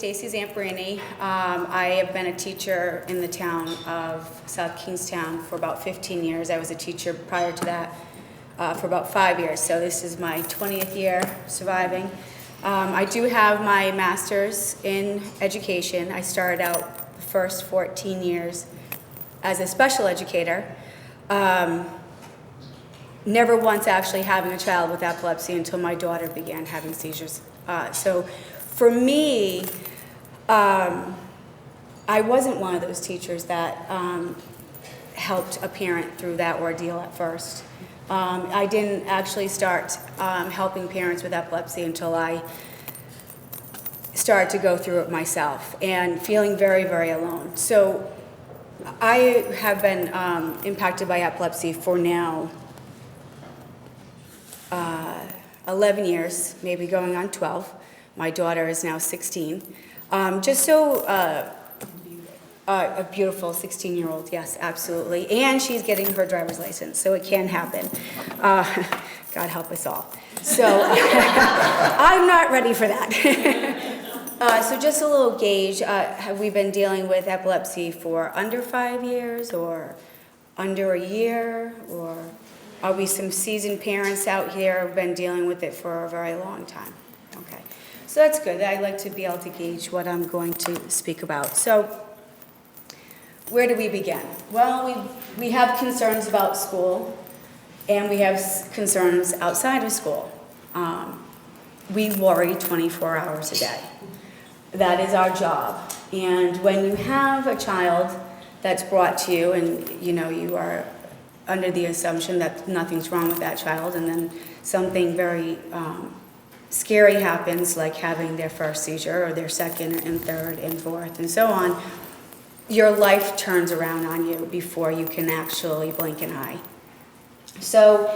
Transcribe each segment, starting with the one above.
Stacy Zamperini. I have been a teacher in the town of South Kingstown for about 15 years. I was a teacher prior to that for about 5 years, so this is my 20th year surviving. I do have my master's in education. I started out the first 14 years as a special educator. Never once actually having a child with epilepsy until my daughter began having seizures. So for me, I wasn't one of those teachers that helped a parent through that ordeal at first. I didn't actually start helping parents with epilepsy until I started to go through it myself and feeling very, very alone. So I have been impacted by epilepsy for now 11 years, maybe going on 12. My daughter is now 16. Just so a beautiful 16-year-old, yes, absolutely. And she's getting her driver's license, so it can happen. God help us all. So I'm not ready for that. So just a little gauge, have we been dealing with epilepsy for under 5 years or under a year, or are we some seasoned parents out here who have been dealing with it for a very long time? Okay, so that's good. I like to be able to gauge what I'm going to speak about. So where do we begin? Well, we have concerns about school, and we have concerns outside of school. We worry 24 hours a day. That is our job. And when you have a child that's brought to you, and you are under the assumption that nothing's wrong with that child, and then something very scary happens, like having their first seizure or their second and third and fourth and so on, your life turns around on you before you can actually blink an eye. So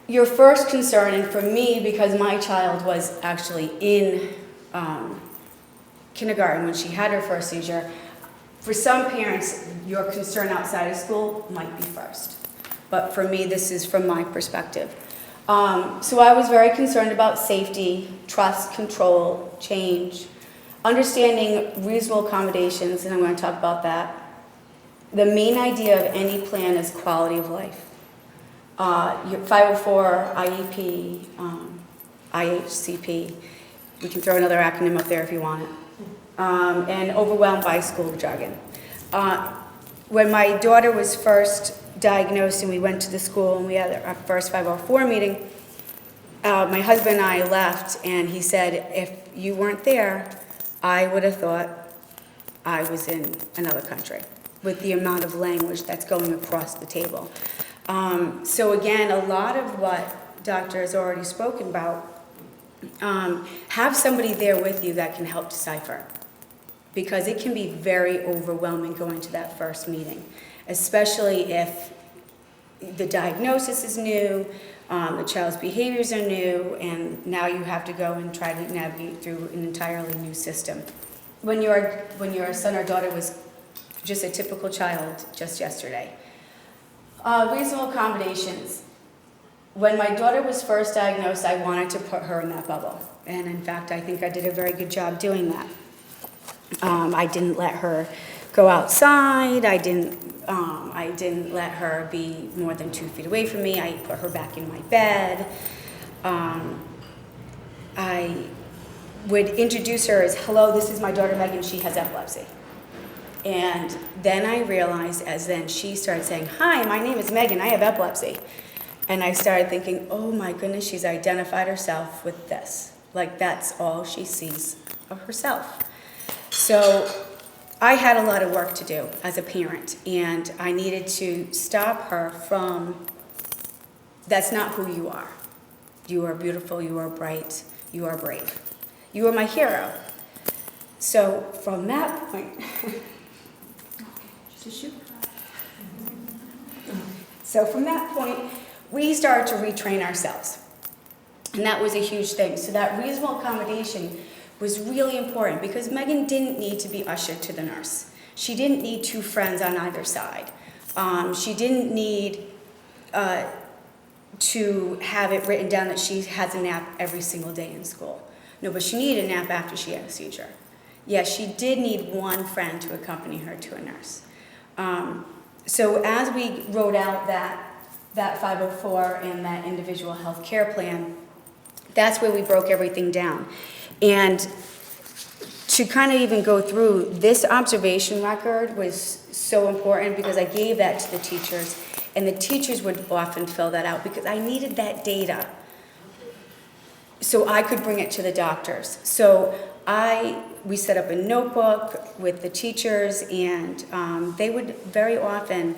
your first concern, and for me, because my child was actually in kindergarten when she had her first seizure, for some parents, your concern outside of school might be first. But for me, this is from my perspective. So I was very concerned about safety, trust, control, change, understanding reasonable accommodations, and I'm going to talk about that. The main idea of any plan is quality of life. Your 504, IEP, IHCP, we can throw another acronym up there if you want it. And overwhelmed by school jargon. When my daughter was first diagnosed and we went to the school and we had our first 504 meeting, my husband and I left, and he said, if you weren't there, I would have thought I was in another country with the amount of language that's going across the table. So again, a lot of what Doctor has already spoken about, have somebody there with you that can help decipher, because it can be very overwhelming going to that first meeting, especially if the diagnosis is new, the child's behaviors are new, and now you have to go and try to navigate through an entirely new system. When your son or daughter was just a typical child just yesterday. Reasonable accommodations. When my daughter was first diagnosed, I wanted to put her in that bubble. And in fact, I think I did a very good job doing that. I didn't let her go outside. I didn't let her be more than 2 feet away from me. I put her back in my bed. I would introduce her as, hello, this is my daughter Megan, she has epilepsy. And then I realized, as then she started saying, hi, my name is Megan, I have epilepsy. And I started thinking, oh my goodness, she's identified herself with this. Like, that's all she sees of herself. So I had a lot of work to do as a parent, and I needed to stop her from, that's not who you are. You are beautiful, you are bright, you are brave. You are my hero. So from that point, we started to retrain ourselves. And that was a huge thing. So that reasonable accommodation was really important, because Megan didn't need to be ushered to the nurse. She didn't need 2 friends on either side. She didn't need to have it written down that she has a nap every single day in school. No, but she needed a nap after she had a seizure. Yes, she did need one friend to accompany her to a nurse. So as we wrote out that 504 and that individual health care plan, that's where we broke everything down. And to kind of even go through, this observation record was so important because I gave that to the teachers, and the teachers would often fill that out because I needed that data so I could bring it to the doctors. So we set up a notebook with the teachers, and they would very often,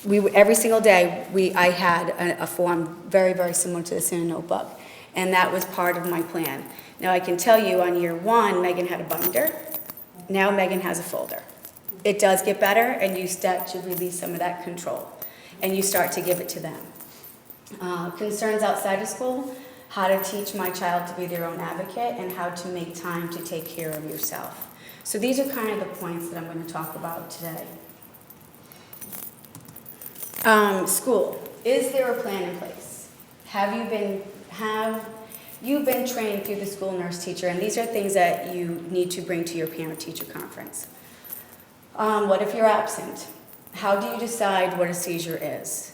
every single day, I had a form very, very similar to this in a notebook, and that was part of my plan. Now I can tell you on year 1, Megan had a binder. Now Megan has a folder. It does get better, and you start to release some of that control, and you start to give it to them. Concerns outside of school, how to teach my child to be their own advocate, and how to make time to take care of yourself. So these are kind of the points that I'm going to talk about today. School. Is there a plan in place? Have you been trained through the school nurse teacher? And these are things that you need to bring to your parent-teacher conference. What if you're absent? How do you decide what a seizure is?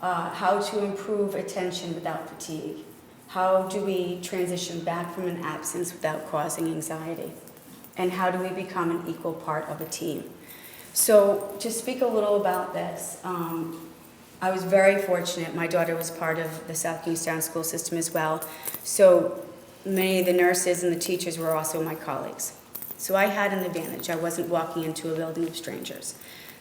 How to improve attention without fatigue? How do we transition back from an absence without causing anxiety? And how do we become an equal part of a team? So to speak a little about this, I was very fortunate. My daughter was part of the South Kingstown school system as well. So many of the nurses and the teachers were also my colleagues. So I had an advantage. I wasn't walking into a building of strangers.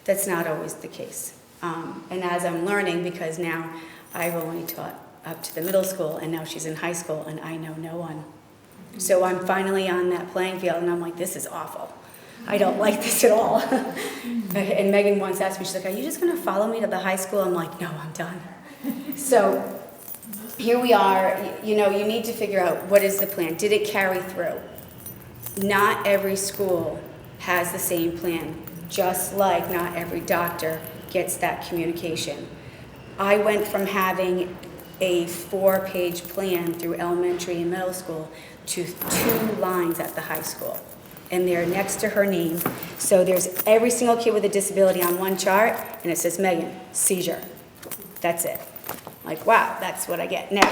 That's not always the case. And as I'm learning, because now I've only taught up to the middle school, and now she's in high school, and I know no one. So I'm finally on that playing field, and I'm like, this is awful. I don't like this at all. And Megan once asked me, she's like, are you just going to follow me to the high school? I'm like, no, I'm done. So here we are. You need to figure out, what is the plan? Did it carry through? Not every school has the same plan, just like not every doctor gets that communication. I went from having a 4-page plan through elementary and middle school to 2 lines at the high school. And they're next to her name. So there's every single kid with a disability on one chart, and it says, Megan, seizure. That's it. Like, wow, that's what I get. Now,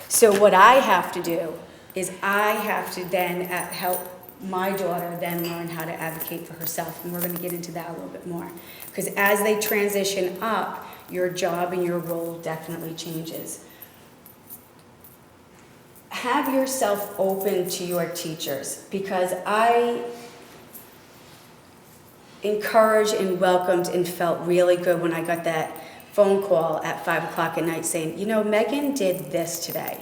so what I have to do is I have to then help my daughter then learn how to advocate for herself. And we're going to get into that a little bit more. Because as they transition up, your job and your role definitely changes. Have yourself open to your teachers, because I encouraged and welcomed and felt really good when I got that phone call at 5 o'clock at night saying, Megan did this today.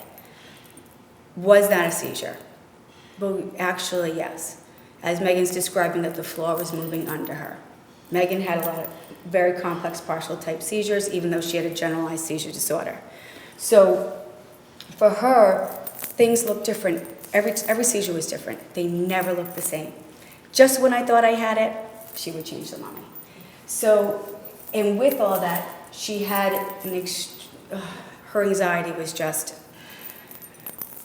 Was that a seizure? Well, actually, yes. As Megan's describing that the floor was moving under her. Megan had a lot of very complex partial type seizures, even though she had a generalized seizure disorder. So for her, things looked different. Every seizure was different. They never looked the same. Just when I thought I had it, she would change them on me. So, and with all that, she had her anxiety was just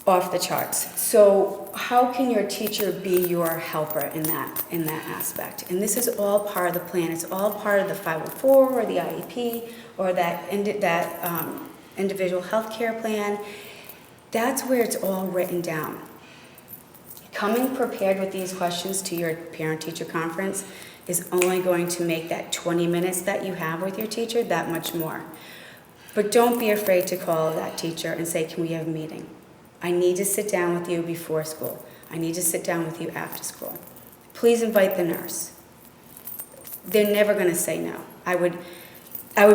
off the charts. So how can your teacher be your helper in that aspect? And this is all part of the plan. It's all part of the 504 or the IEP or that individual health care plan. That's where it's all written down. Coming prepared with these questions to your parent-teacher conference is only going to make that 20 minutes that you have with your teacher that much more. But don't be afraid to call that teacher and say, can we have a meeting? I need to sit down with you before school. I need to sit down with you after school. Please invite the nurse. They're never going to say no. I would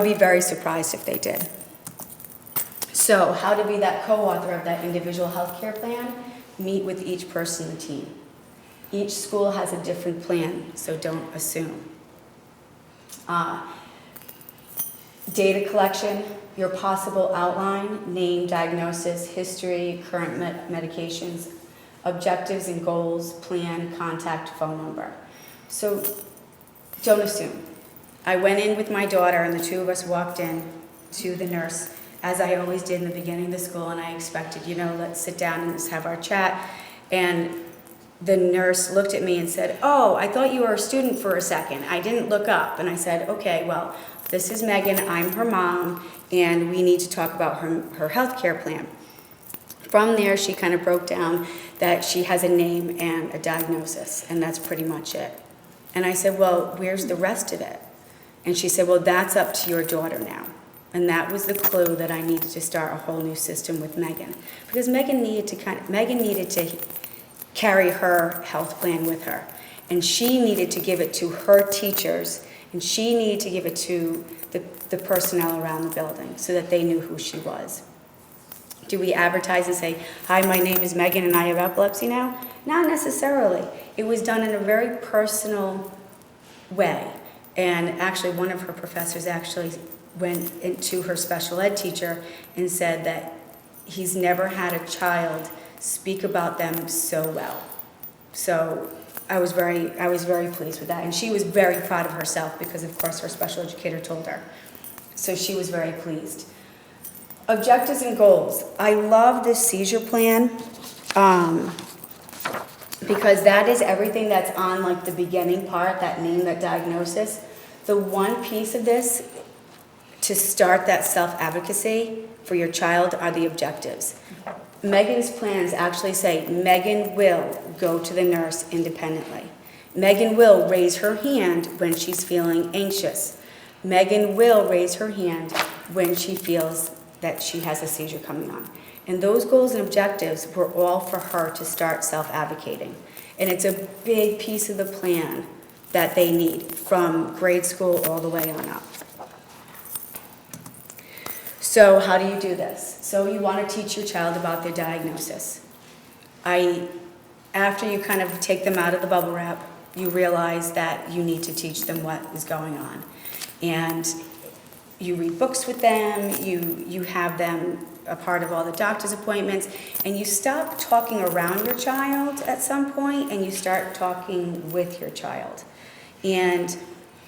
be very surprised if they did. So how to be that co-author of that individual health care plan? Meet with each person in the team. Each school has a different plan, so don't assume. Data collection, your possible outline, name, diagnosis, history, current medications, objectives and goals, plan, contact, phone number. So don't assume. I went in with my daughter, and the 2 of us walked in to the nurse, as I always did in the beginning of the school, and I expected, let's sit down and let's have our chat. And the nurse looked at me and said, "Oh, I thought you were a student for a second. I didn't look up." And I said, "Okay, well, this is Megan, I'm her mom, and we need to talk about her health care plan." From there, she kind of broke down that she has a name and a diagnosis, and that's pretty much it. And I said, "Well, where's the rest of it?" And she said, "Well, that's up to your daughter now." And that was the clue that I needed to start a whole new system with Megan. Because Megan needed to carry her health plan with her. And she needed to give it to her teachers, and she needed to give it to the personnel around the building so that they knew who she was. Do we advertise and say, "Hi, my name is Megan and I have epilepsy now"? Not necessarily. It was done in a very personal way. And actually, one of her professors actually went into her special ed teacher and said that he's never had a child speak about them so well. So I was very pleased with that. And she was very proud of herself because, of course, her special educator told her. So she was very pleased. Objectives and goals. I love this seizure plan because that is everything that's on like the beginning part, that name, that diagnosis. The one piece of this to start that self-advocacy for your child are the objectives. Megan's plans actually say Megan will go to the nurse independently. Megan will raise her hand when she's feeling anxious. Megan will raise her hand when she feels that she has a seizure coming on. And those goals and objectives were all for her to start self-advocating. And it's a big piece of the plan that they need from grade school all the way on up. So how do you do this? So you want to teach your child about their diagnosis. After you kind of take them out of the bubble wrap, you realize that you need to teach them what is going on. And you read books with them, you have them a part of all the doctor's appointments, and you stop talking around your child at some point and you start talking with your child. And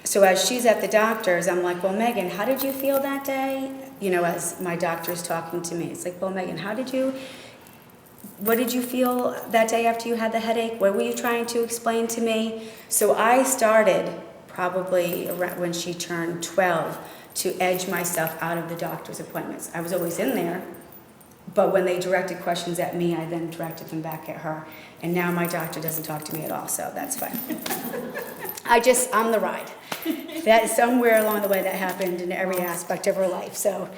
so as she's at the doctor's, I'm like, "Well, Megan, how did you feel that day?" You know, as my doctor's talking to me. It's like, "Well, Megan, what did you feel that day after you had the headache? What were you trying to explain to me?" So I started probably around when she turned 12 to edge myself out of the doctor's appointments. I was always in there, but when they directed questions at me, I then directed them back at her. And now my doctor doesn't talk to me at all, so that's fine. I'm the ride. That somewhere along the way that happened in every aspect of her life. So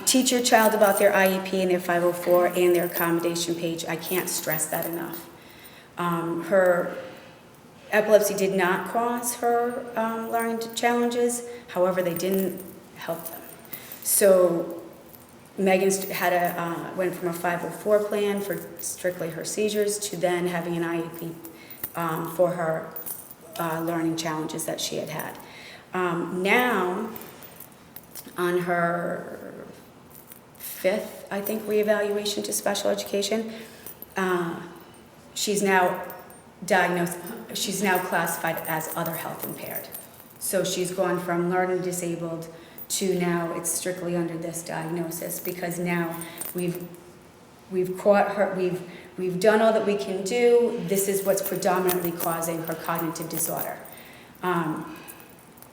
teach your child about their IEP and their 504 and their accommodation page. I can't stress that enough. Her epilepsy did not cause her learning challenges. However, they didn't help them. So Megan's went from a 504 plan for strictly her seizures to then having an IEP for her learning challenges that she had. Now, on her 5th, I think, reevaluation to special education, she's now diagnosed, she's now classified as other health impaired. So she's gone from learning disabled to now it's strictly under this diagnosis because now we've caught her, we've done all that we can do. This is what's predominantly causing her cognitive disorder. And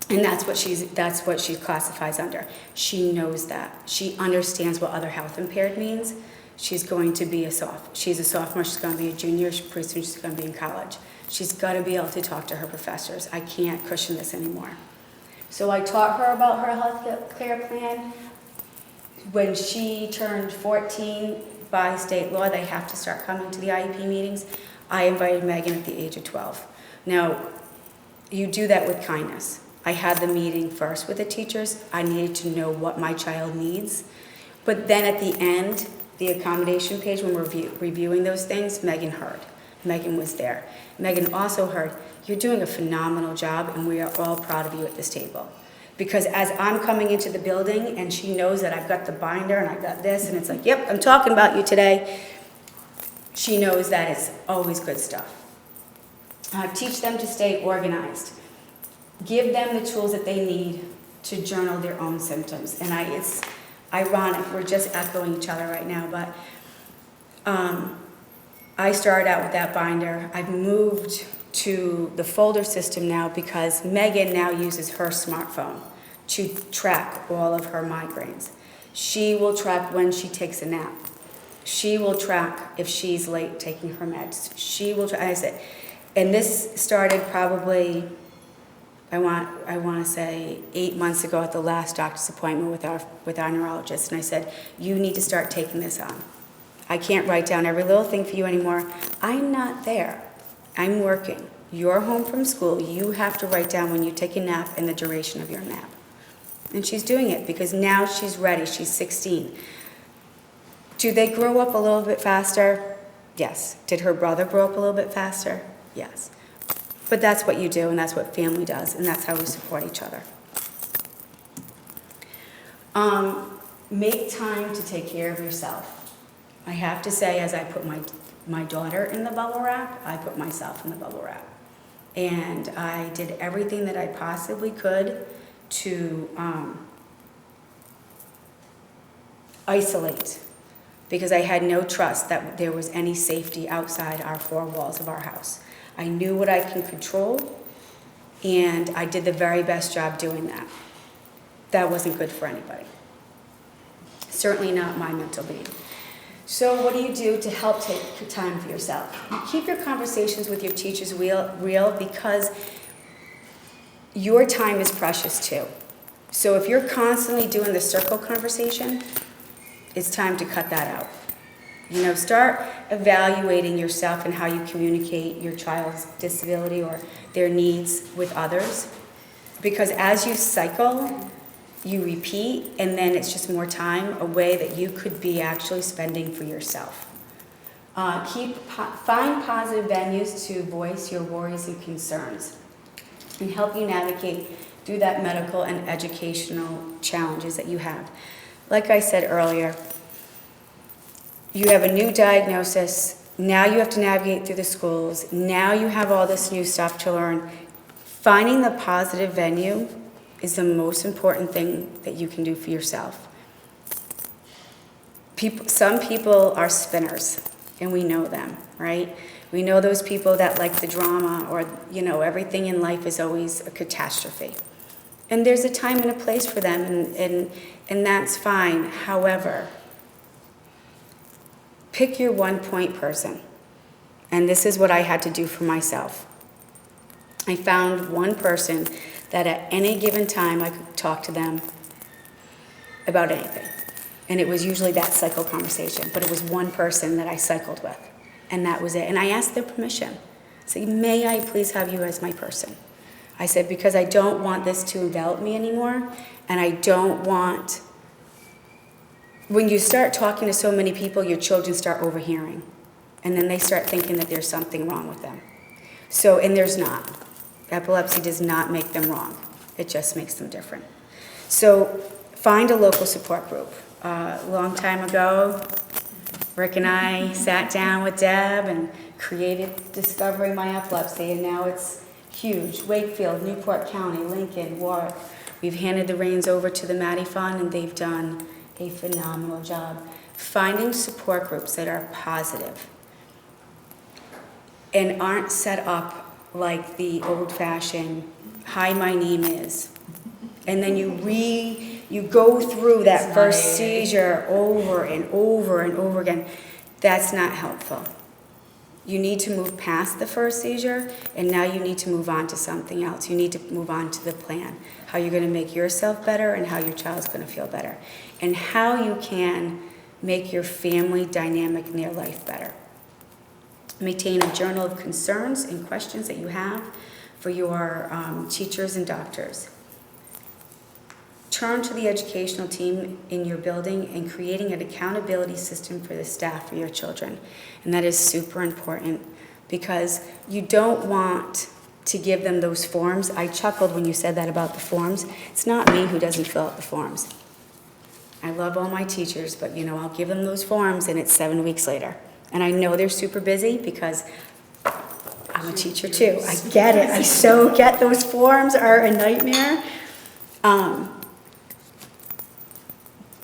that's what she classifies under. She knows that. She understands what other health impaired means. She's going to be she's a sophomore, she's going to be a junior, pretty soon she's going to be in college. She's got to be able to talk to her professors. I can't cushion this anymore. So I taught her about her health care plan. When she turned 14, by state law, they have to start coming to the IEP meetings. I invited Megan at the age of 12. Now, you do that with kindness. I had the meeting first with the teachers. I needed to know what my child needs. But then at the end, the accommodation page, when we're reviewing those things, Megan heard. Megan was there. Megan also heard, "You're doing a phenomenal job and we are all proud of you at this table." Because as I'm coming into the building and she knows that I've got the binder and I've got this and it's like, "Yep, I'm talking about you today," she knows that it's always good stuff. Teach them to stay organized. Give them the tools that they need to journal their own symptoms. And it's ironic, we're just echoing each other right now, but I started out with that binder. I've moved to the folder system now because Megan now uses her smartphone to track all of her migraines. She will track when she takes a nap. She will track if she's late taking her meds. She will track, I said, and this started probably, I want to say 8 months ago at the last doctor's appointment with our neurologist. And I said, you need to start taking this on. I can't write down every little thing for you anymore. I'm not there. I'm working. You're home from school. You have to write down when you take a nap and the duration of your nap. And she's doing it because now she's ready. She's 16. Do they grow up a little bit faster? Yes. Did her brother grow up a little bit faster? Yes. But that's what you do, and that's what family does, and that's how we support each other. Make time to take care of yourself. I have to say, as I put my daughter in the bubble wrap, I put myself in the bubble wrap. And I did everything that I possibly could to isolate, because I had no trust that there was any safety outside our four walls of our house. I knew what I can control, and I did the very best job doing that. That wasn't good for anybody. Certainly not my mental being. So what do you do to help take time for yourself? You keep your conversations with your teachers real because your time is precious too. So if you're constantly doing the circle conversation, it's time to cut that out. You know, start evaluating yourself and how you communicate your child's disability or their needs with others. Because as you cycle, you repeat, and then it's just more time away that you could be actually spending for yourself. Find positive venues to voice your worries and concerns and help you navigate through that medical and educational challenges that you have. Like I said earlier, you have a new diagnosis. Now you have to navigate through the schools. Now you have all this new stuff to learn. Finding the positive venue is the most important thing that you can do for yourself. Some people are spinners, and we know them, right? We know those people that like the drama, or, you know, everything in life is always a catastrophe. And there's a time and a place for them, and that's fine. However, pick your one-point person. And this is what I had to do for myself. I found one person that at any given time I could talk to them about anything. And it was usually that cycle conversation, but it was one person that I cycled with, and that was it. And I asked their permission. I said, may I please have you as my person? I said, because I don't want this to envelop me anymore, and I don't want, when you start talking to so many people, your children start overhearing, and then they start thinking that there's something wrong with them. So, and there's not. Epilepsy does not make them wrong. It just makes them different. So find a local support group. A long time ago, Rick and I sat down with Deb and created Discovering My Epilepsy, and now it's huge. Wakefield, Newport County, Lincoln, Warwick. We've handed the reins over to the Matty Fund, and they've done a phenomenal job. Finding support groups that are positive and aren't set up like the old-fashioned, hi, my name is. And then you go through that first seizure over and over and over again. That's not helpful. You need to move past the first seizure, and now you need to move on to something else. You need to move on to the plan, how you're going to make yourself better and how your child's going to feel better, and how you can make your family dynamic in their life better. Maintain a journal of concerns and questions that you have for your teachers and doctors. Turn to the educational team in your building and creating an accountability system for the staff for your children. And that is super important because you don't want to give them those forms. I chuckled when you said that about the forms. It's not me who doesn't fill out the forms. I love all my teachers, but you know, I'll give them those forms and it's 7 weeks later. And I know they're super busy because I'm a teacher too. I get it. I so get those forms are a nightmare.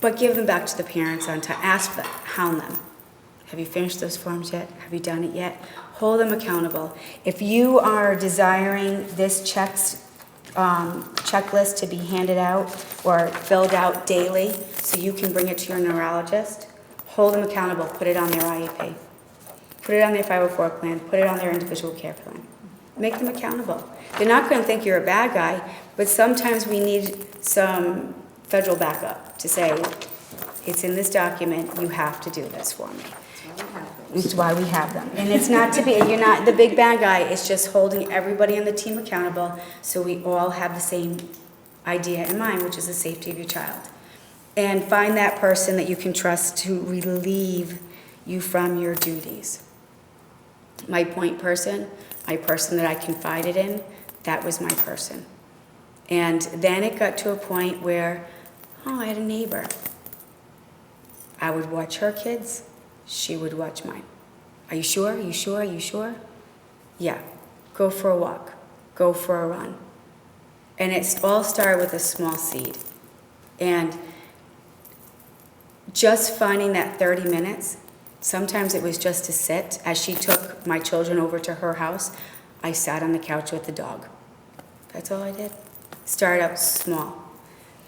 But give them back to the parents on time. Hound them. Have you finished those forms yet? Have you done it yet? Hold them accountable. If you are desiring this checklist to be handed out or filled out daily so you can bring it to your neurologist, hold them accountable. Put it on their IEP. Put it on their 504 plan. Put it on their individual care plan. Make them accountable. They're not going to think you're a bad guy, but sometimes we need some federal backup to say, it's in this document, you have to do this for me. It's why we have them. And it's not to be, you're not the big bad guy, it's just holding everybody on the team accountable so we all have the same idea in mind, which is the safety of your child. And find that person that you can trust to relieve you from your duties. My point person, my person that I confided in, that was my person. And then it got to a point where, I had a neighbor. I would watch her kids, she would watch mine. Are you sure? Are you sure? Are you sure? Yeah. Go for a walk. Go for a run. And it all started with a small seed. And just finding that 30 minutes, sometimes it was just to sit. As she took my children over to her house, I sat on the couch with the dog. That's all I did. Started out small.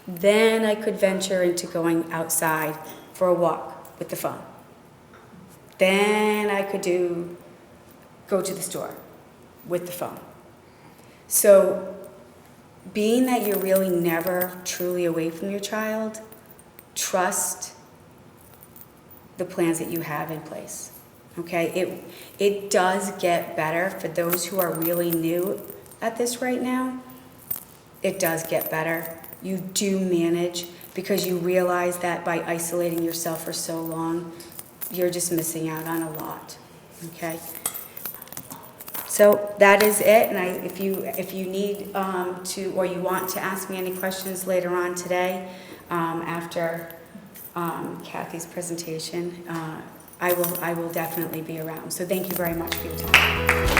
Then I could venture into going outside for a walk with the phone. Then I could go to the store with the phone. So being that you're really never truly away from your child, trust the plans that you have in place. Okay, it does get better for those who are really new at this right now. It does get better. You do manage because you realize that by isolating yourself for so long, you're just missing out on a lot. Okay. So that is it. And if you need to, or you want to ask me any questions later on today, after Kathy's presentation, I will definitely be around. So thank you very much for your time.